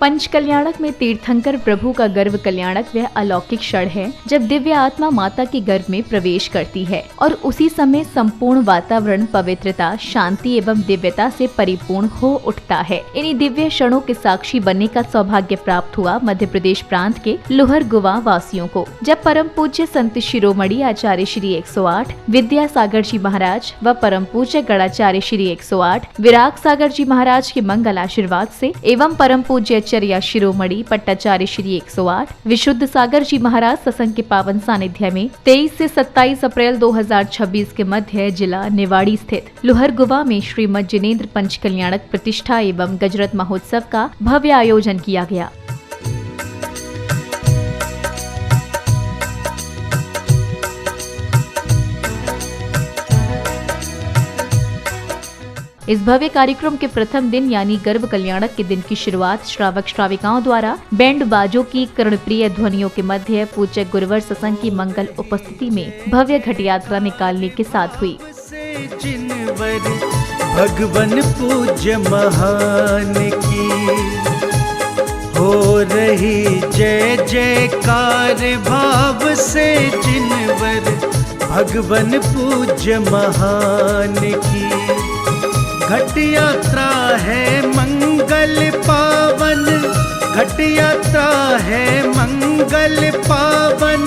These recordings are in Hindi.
पंच कल्याणक में तीर्थंकर प्रभु का गर्भ कल्याणक वह अलौकिक क्षण है जब दिव्य आत्मा माता के गर्भ में प्रवेश करती है और उसी समय संपूर्ण वातावरण पवित्रता, शांति एवं दिव्यता से परिपूर्ण हो उठता है। इन्हीं दिव्य क्षणों के साक्षी बनने का सौभाग्य प्राप्त हुआ मध्य प्रदेश प्रांत के लोहरगुवा वासियों को, जब परम पूज्य संत शिरोमणि आचार्य श्री 108 विद्यासागर जी महाराज व परम पूज्य गणाचार्य श्री 108 विराग सागर जी महाराज के मंगल आशीर्वाद से एवं परम पूज्य आचार्य शिरोमणि पट्टाचार्य श्री 108 विशुद्ध सागर जी महाराज सत्संग के पावन सानिध्य में 23 से 27 अप्रैल 2026 के मध्य जिला निवाड़ी स्थित लोहरगुवा में श्रीमद जिनेन्द्र पंच कल्याणक प्रतिष्ठा एवं गजरत महोत्सव का भव्य आयोजन किया गया। इस भव्य कार्यक्रम के प्रथम दिन यानी गर्भ कल्याणक के दिन की शुरुआत श्रावक श्राविकाओं द्वारा बैंड बाजों की कर्णप्रिय ध्वनियों के मध्य पूज्य गुरुवर सत्संग की मंगल उपस्थिति में भव्य घट यात्रा निकालने के साथ हुई। भगवन पूज्य महान की हो रही जय जयकार भाव से जिनवर भगवन पूज्य महान की घट यात्रा है मंगल पावन, घट यात्रा है मंगल पावन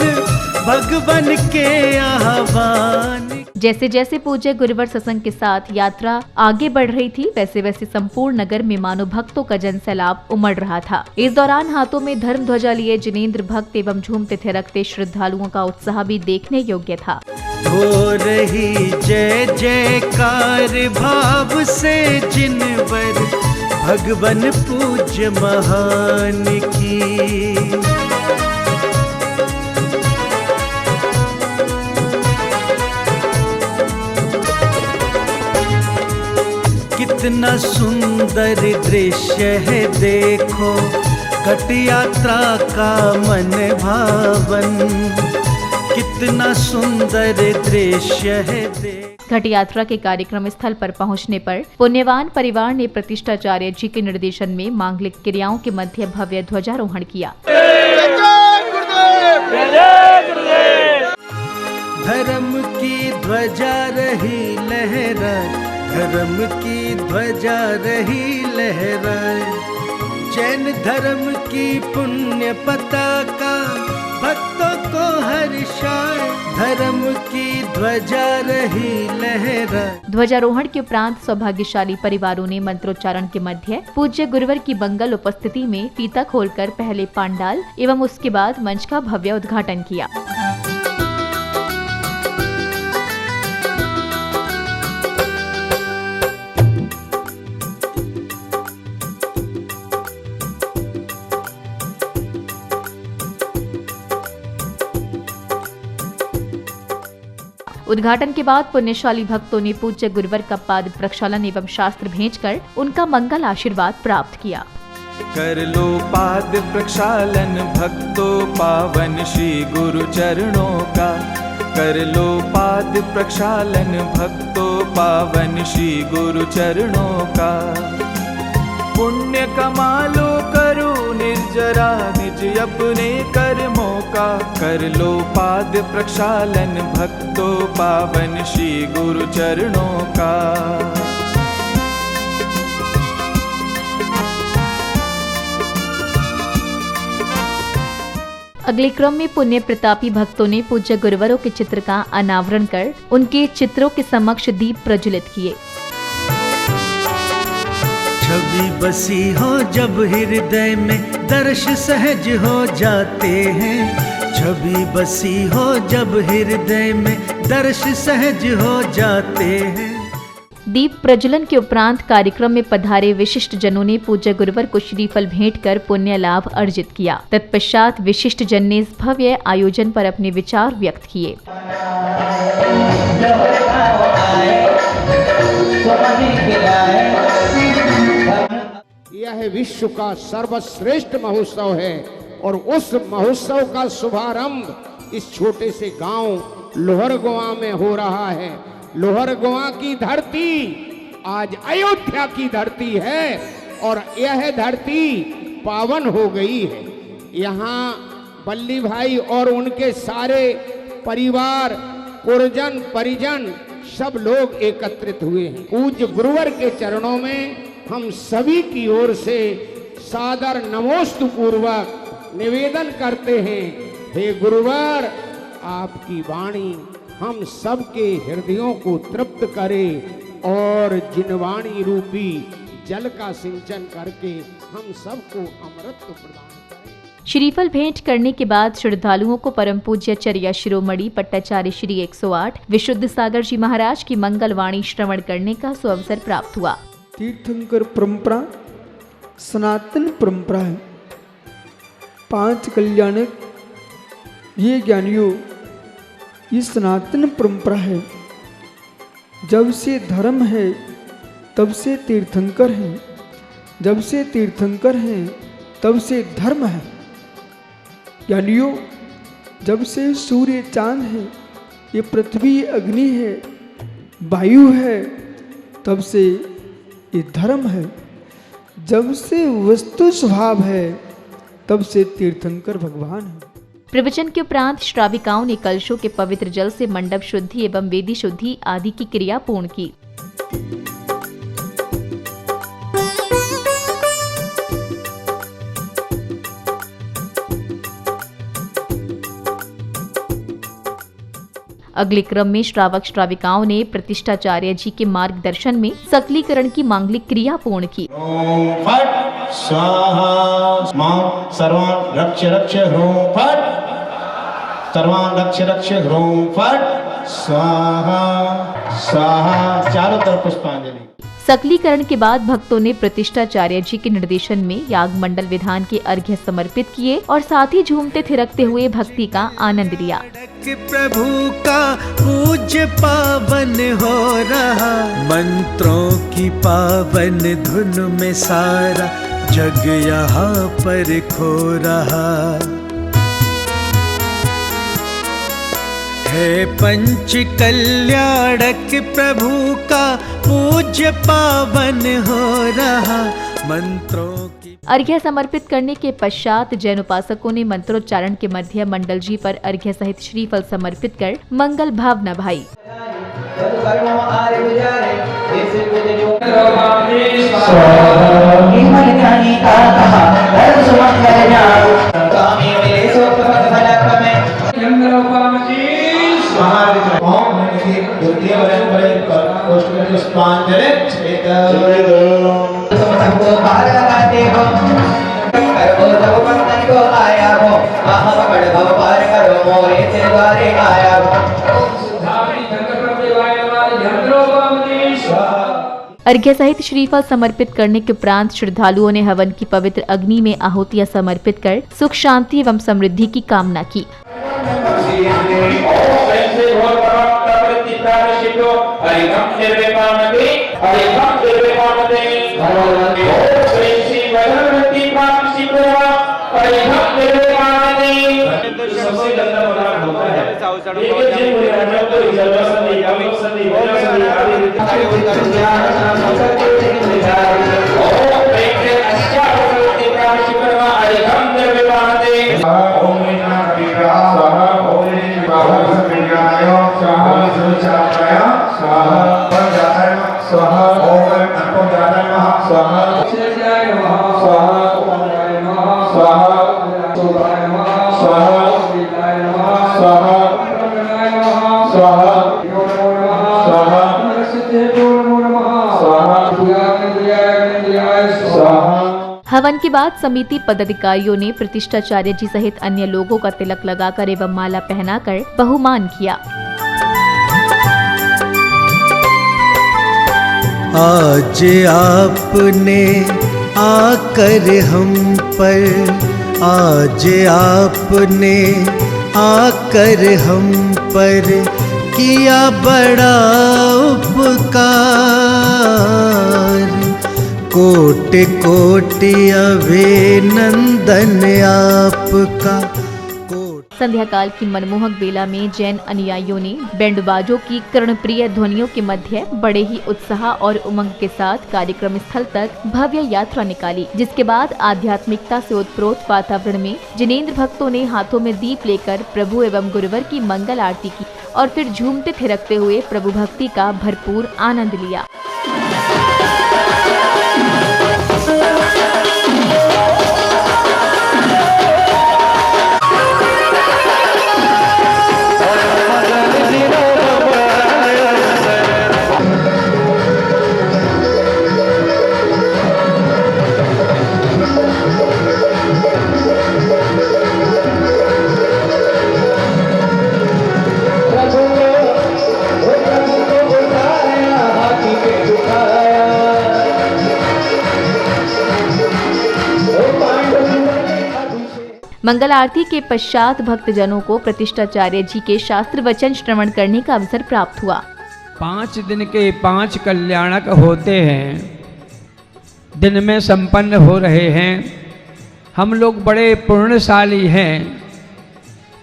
भगवन के आह्वान। जैसे जैसे पूज्य गुरुवर सत्संग के साथ यात्रा आगे बढ़ रही थी वैसे वैसे संपूर्ण नगर में मानो भक्तों का जन सैलाब उमड़ रहा था। इस दौरान हाथों में धर्म ध्वजा लिए जिनेन्द्र भक्त एवं झूमते थिरकते श्रद्धालुओं का उत्साह भी देखने योग्य था। हो रही जय जयकार भाव से जिनवर भगवन पूज्य महान की कितना सुंदर दृश्य है देखो घट यात्रा का मन भावन, कितना सुंदर दृश्य है। घट यात्रा के कार्यक्रम स्थल पर पहुंचने पर पुण्यवान परिवार ने प्रतिष्ठाचार्य जी के निर्देशन में मांगलिक क्रियाओं के मध्य भव्य ध्वजारोहण किया। धर्म की ध्वजा रही लहराए, धर्म की ध्वजा रही लहराए, जैन धर्म की पुण्य पताका भक्तों को हर्षाए, धर्म की ध्वजा रही लहराए। ध्वजारोहण के उपरांत सौभाग्यशाली परिवारों ने मंत्रोच्चारण के मध्य पूज्य गुरुवर की मंगल उपस्थिति में फीता खोलकर पहले पांडाल एवं उसके बाद मंच का भव्य उद्घाटन किया। उद्घाटन के बाद पुण्यशाली भक्तों ने पूज्य गुरुवर का पाद प्रक्षालन एवं शास्त्र भेंटकर उनका मंगल आशीर्वाद प्राप्त किया। कर लो पाद प्रक्षालन भक्तों पावन श्री गुरु चरणों का, कर लो पाद प्रक्षालन भक्तों पावन श्री गुरु चरणों का, पुण्य कमा लो करो निर्जरा निज अपने कर्मों का, कर लो पाद प्रक्षालन भक्तों पावन श्री गुरु चरणों का। अगले क्रम में पुण्य प्रतापी भक्तों ने पूज्य गुरुवरों के चित्र का अनावरण कर उनके चित्रों के समक्ष दीप प्रज्वलित किए। छवि बसी हो जब हृदय में दर्श सहज हो जाते हैं, छवि बसी हो जब हृदय में दर्श सहज हो जाते हैं। दीप प्रज्वलन के उपरांत कार्यक्रम में पधारे विशिष्ट जनों ने पूज्य गुरुवर को श्रीफल भेंट कर पुण्य लाभ अर्जित किया। तत्पश्चात विशिष्ट जन ने इस भव्य आयोजन पर अपने विचार व्यक्त किए। यह विश्व का सर्वश्रेष्ठ महोत्सव है और उस महोत्सव का शुभारंभ इस छोटे से गांव लोहरगुवा में हो रहा है। लोहरगुवा की धरती आज अयोध्या की धरती है और यह धरती पावन हो गई है। यहाँ बल्ली भाई और उनके सारे परिवार, पुरजन, परिजन सब लोग एकत्रित हुए हैं। पूज्य गुरुवर के चरणों में हम सभी की ओर से सादर नमोस्तु पूर्वक निवेदन करते हैं, हे गुरुवर, आपकी वाणी हम सबके हृदयों को तृप्त करे और जिनवाणी रूपी जल का सिंचन करके हम सबको अमृत प्रदान करे। श्रीफल भेंट करने के बाद श्रद्धालुओं को परम पूज्य चर्या शिरोमणि पट्टाचार्य श्री 108 विशुद्ध सागर जी महाराज की मंगल वाणी श्रवण करने का सुअवसर प्राप्त हुआ। तीर्थंकर परंपरा सनातन परंपरा है। 5 कल्याणक ये ज्ञानियों, ये सनातन परंपरा है। जब से धर्म है तब से तीर्थंकर हैं, जब से तीर्थंकर हैं तब से धर्म है। ज्ञानियों, जब से सूर्य चांद है, ये पृथ्वी अग्नि है, वायु है, तब से ये धर्म है। जब से वस्तु स्वभाव है तब से तीर्थंकर भगवान है। प्रवचन के उपरांत श्राविकाओं ने कलशों के पवित्र जल से मंडप शुद्धि एवं वेदी शुद्धि आदि की क्रिया पूर्ण की। अगले क्रम में श्रावक श्राविकाओं ने प्रतिष्ठाचार्य जी के मार्गदर्शन में सकलीकरण की मांगलिक क्रिया पूर्ण की। ओम फट स्वाहा मां सर्वान् रक्ष रक्ष ह्रूं फट सर्वान् रक्ष रक्ष ह्रूं फट स्वाहा स्वाहा। चारों तरफ पुष्पांजलि। सकलीकरण के बाद भक्तों ने प्रतिष्ठाचार्य जी के निर्देशन में याग मंडल विधान के अर्घ्य समर्पित किए और साथ ही झूमते थिरकते हुए भक्ति का आनंद लिया। प्रभु का पूज्य पावन हो रहा, मंत्रों की पावन धुन में सारा जग यहाँ पर खो रहा है। पंच कल्याणक प्रभु का पूज्य पावन हो रहा, मंत्रों की। अर्घ्य समर्पित करने के पश्चात जैन उपासकों ने मंत्रोच्चारण के मध्य मंडल जी पर अर्घ्य सहित श्रीफल समर्पित कर मंगल भावना भाई। अर्घ्य सहित श्रीफल समर्पित करने के उपरांत श्रद्धालुओं ने हवन की पवित्र अग्नि में आहुतियां समर्पित कर सुख शांति एवं समृद्धि की कामना की। हवन के बाद समिति पदाधिकारियों ने प्रतिष्ठाचार्य जी सहित अन्य लोगों का तिलक लगाकर एवं माला पहनाकर बहुमान किया। आज आपने आकर हम पर, आज आपने आकर हम पर किया बड़ा उपकार, कोटि कोटि अभिनंदन आपका। संध्या काल की मनमोहक बेला में जैन अनुयायियों ने बैंडबाजों की कर्णप्रिय ध्वनियों के मध्य बड़े ही उत्साह और उमंग के साथ कार्यक्रम स्थल तक भव्य यात्रा निकाली, जिसके बाद आध्यात्मिकता से ओतप्रोत वातावरण में जिनेंद्र भक्तों ने हाथों में दीप लेकर प्रभु एवं गुरुवर की मंगल आरती की और फिर झूमते थिरकते हुए प्रभु भक्ति का भरपूर आनंद लिया। मंगल आरती के पश्चात भक्तजनों को प्रतिष्ठाचार्य जी के शास्त्र वचन श्रवण करने का अवसर प्राप्त हुआ। 5 दिन के 5 कल्याणक होते हैं, दिन में संपन्न हो रहे हैं। हम लोग बड़े पुण्यशाली हैं,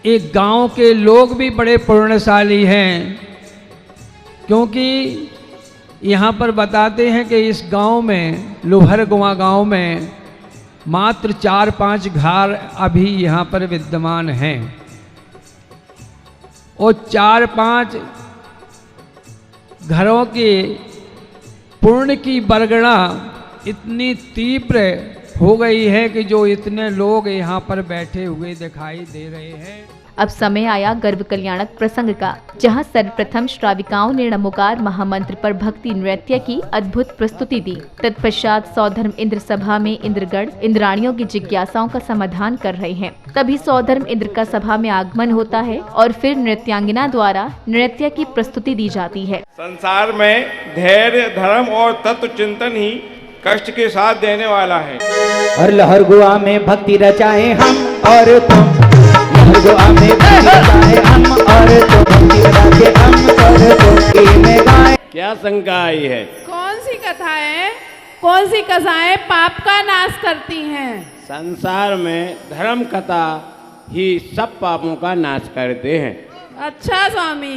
एक गांव के लोग भी बड़े पुण्यशाली हैं, क्योंकि यहाँ पर बताते हैं कि इस गांव में, लोहरगुआ गांव में मात्र 4-5 घर अभी यहाँ पर विद्यमान हैं और 4-5 घरों के पुण्य की बरगना इतनी तीव्र हो गई है कि जो इतने लोग यहाँ पर बैठे हुए दिखाई दे रहे हैं। अब समय आया गर्भ कल्याणक प्रसंग का, जहां सर्वप्रथम श्राविकाओं ने नमोकार महामंत्र पर भक्ति नृत्य की अद्भुत प्रस्तुति दी। तत्पश्चात सौधर्म इंद्र सभा में इंद्रगण इंद्राणियों की जिज्ञासाओं का समाधान कर रहे हैं। तभी सौधर्म इंद्र का सभा में आगमन होता है और फिर नृत्यांगना द्वारा नृत्य की प्रस्तुति दी जाती है। संसार में धैर्य, धर्म और तत्व चिंतन ही कष्ट के साथ देने वाला है। और लहरगुआ में भक्ति रचाए हम और तुम, लहरगुआ में भक्ति रचाए हम और तुम, भक्ति रचाए हम और तुम में गाएं। क्या शंका आई है? कौन सी कथाएं, कौन सी कथाएं पाप का नाश करती हैं? संसार में धर्म कथा ही सब पापों का नाश करते हैं। अच्छा स्वामी।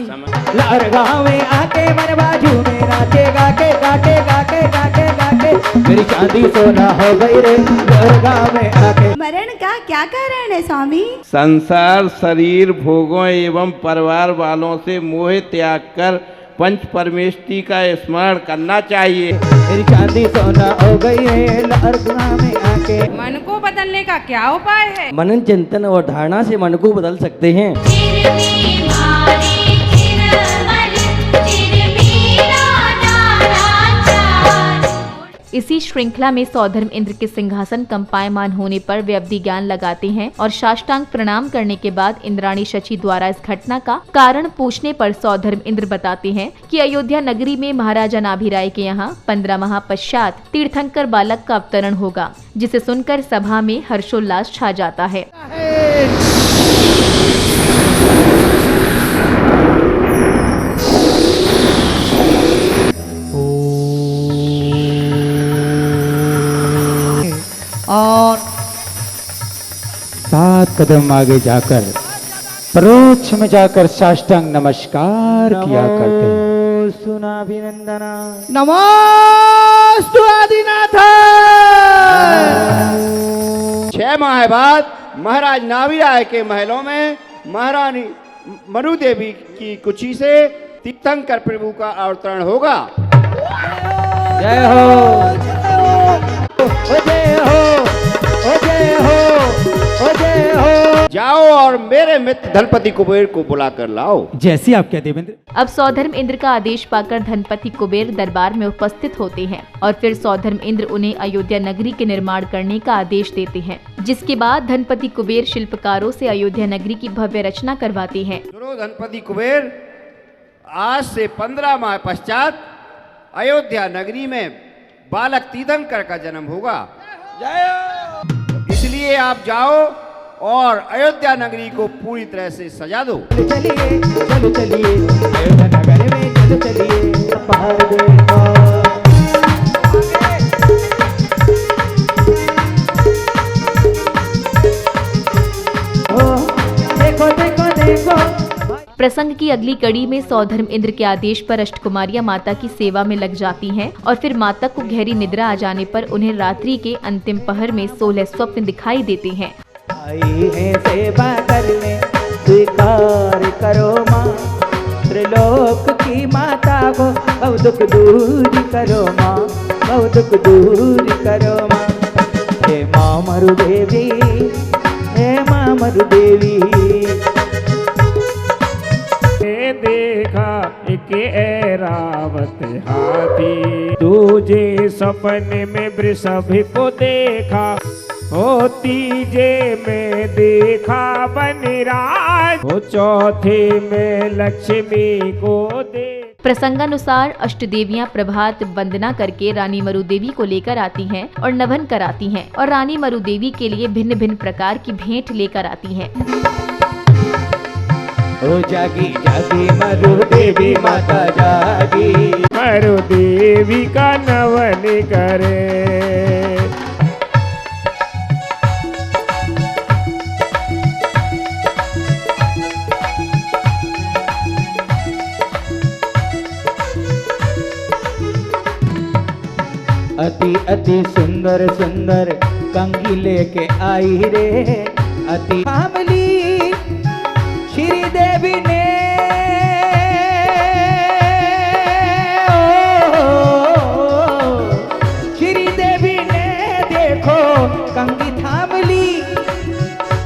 लहरगुआ में आके मन बाजू में नाचे गाके गाके गाके गाके गाके, मेरी चांदी सोना हो गई रे लहरगुआ में आके। मरण का क्या कारण है स्वामी? संसार शरीर भोगों एवं परिवार वालों से मोह त्याग कर पंच परमेष्टि का स्मरण करना चाहिए। मेरी चांदी सोना हो गई है लहरगुआ में आके। मन को बदलने का क्या उपाय है? मनन चिंतन और धारणा से मन को बदल सकते हैं। इसी श्रृंखला में सौधर्म इंद्र के सिंहासन कंपायमान होने पर वे अवधि ज्ञान लगाते हैं और साष्टांग प्रणाम करने के बाद इंद्राणी शची द्वारा इस घटना का कारण पूछने पर सौधर्म इंद्र बताते हैं कि अयोध्या नगरी में महाराजा नाभिराय के यहाँ 15 माह पश्चात तीर्थंकर बालक का अवतरण होगा, जिसे सुनकर सभा में हर्षोल्लास छा जाता है। और 7 कदम आगे जाकर परोक्ष में जाकर साष्टांग नमस्कार किया करते हैं। सुनाभिनंदना नमोस्तु आदिनाथ। 6 माह बाद महाराज नाभिराय के महलों में महारानी मनु देवी की कुची से तीर्थंकर प्रभु का अवतरण होगा। जय हो जय हो जय हो जय हो। जाओ और मेरे मित्र धनपति कुबेर को बुला कर लाओ। जैसी आप कहते देवेंद्र। अब सौधर्म इंद्र का आदेश पाकर धनपति कुबेर दरबार में उपस्थित होते हैं और फिर सौधर्म इंद्र उन्हें अयोध्या नगरी के निर्माण करने का आदेश देते हैं, जिसके बाद धनपति कुबेर शिल्पकारों से अयोध्या नगरी की भव्य रचना करवाते हैं। सुनो धनपति कुबेर, आज से 15 माह पश्चात अयोध्या नगरी में बालक तीर्थंकर का जन्म होगा। इसलिए आप जाओ और अयोध्या नगरी को पूरी तरह से सजा दो। चलिए चलो चलिए अयोध्या नगर में चलो चलिए पहाड़ देखो। देखो प्रसंग की अगली कड़ी में सौधर्म इंद्र के आदेश पर अष्टकुमारियां माता की सेवा में लग जाती हैं और फिर माता को गहरी निद्रा आ जाने पर उन्हें रात्रि के अंतिम पहर में 16 स्वप्न दिखाई देते हैं। आई है सेवा करने, स्वीकार करो माँ, त्रिलोक की माता को बहु दुख दूर करो माँ, बहु दुख दूर करो माँ। हे माँ मरु देवी, हे माँ मरु देवी। देखा एक ऐरावत हाथी, तुझे सपने में वृषभ को देखा, ओ तीजे में देखा वनराज, ओ चौथे में लक्ष्मी को दे। प्रसंगानुसार अष्टदेवियां प्रभात वंदना करके रानी मरुदेवी को लेकर आती हैं और नभन कराती हैं और रानी मरुदेवी के लिए भिन्न भिन्न प्रकार की भेंट लेकर आती हैं। ओ जागी जागी मरु देवी माता जागी, मरु देवी का नवन करे। अति अति सुंदर सुंदर कंगी लेके आई रे, अति कामली श्री देवी ने, श्री देवी ने देखो कंगी थाम ली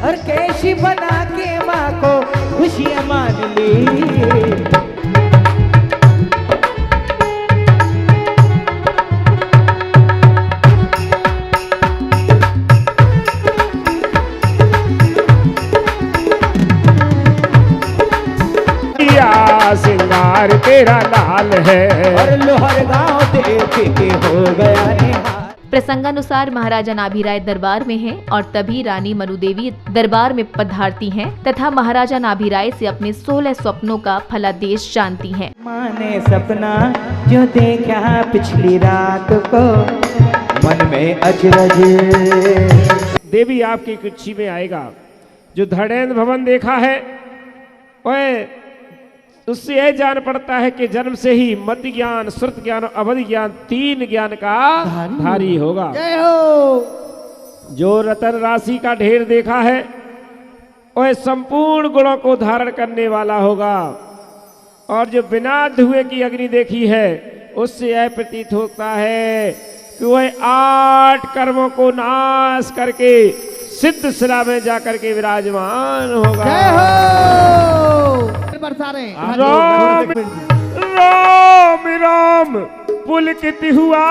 और केशी बना के माँ को खुशियाँ मान ली। सिंगार तेरा लाल है और लोहर गांव देख के हो गया निहार। प्रसंगानुसार महाराजा नाभिराय दरबार में हैं और तभी रानी मरुदेवी दरबार में पधारती हैं तथा महाराजा नाभिराय से अपने 16 स्वप्नों का फलादेश जानती हैं। माँ ने सपना जो देखा पिछली रात को, मन में अचरज। देवी आपकी कुक्षी में आएगा, जो धड़ेन्द्र भवन देखा है ओए उससे यह जान पड़ता है कि जन्म से ही मध्य ज्ञान, श्रुत ज्ञान और अवधि ज्ञान 3 ज्ञान का धारी होगा। जय हो। जो रतन राशि का ढेर देखा है वह संपूर्ण गुणों को धारण करने वाला होगा, और जो बिना धुएं की अग्नि देखी है उससे यह प्रतीत होता है कि वह 8 कर्मों को नाश करके सिद्ध शिला में जाकर के विराजमान होगा। जय हो। राम राम राम पुलकित हुआ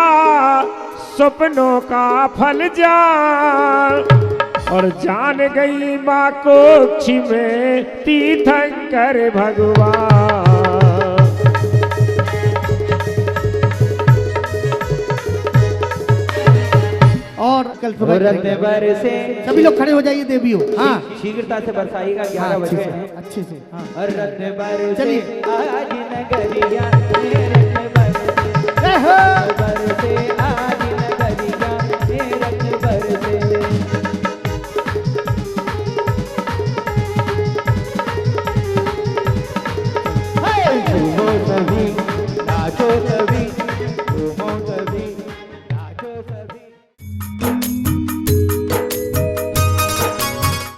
सपनों का फल जान, और जान गई माँ कोक्षी में तीर्थंकर भगवान। और कल सुबह से सभी लोग खड़े हो जाइए देवियों। हाँ, शीघ्रता से बरसाइएगा 11 बजे अच्छे से। हाँ, और रत्न बरसे चलिए। आज नगरिया, रत्न बरसे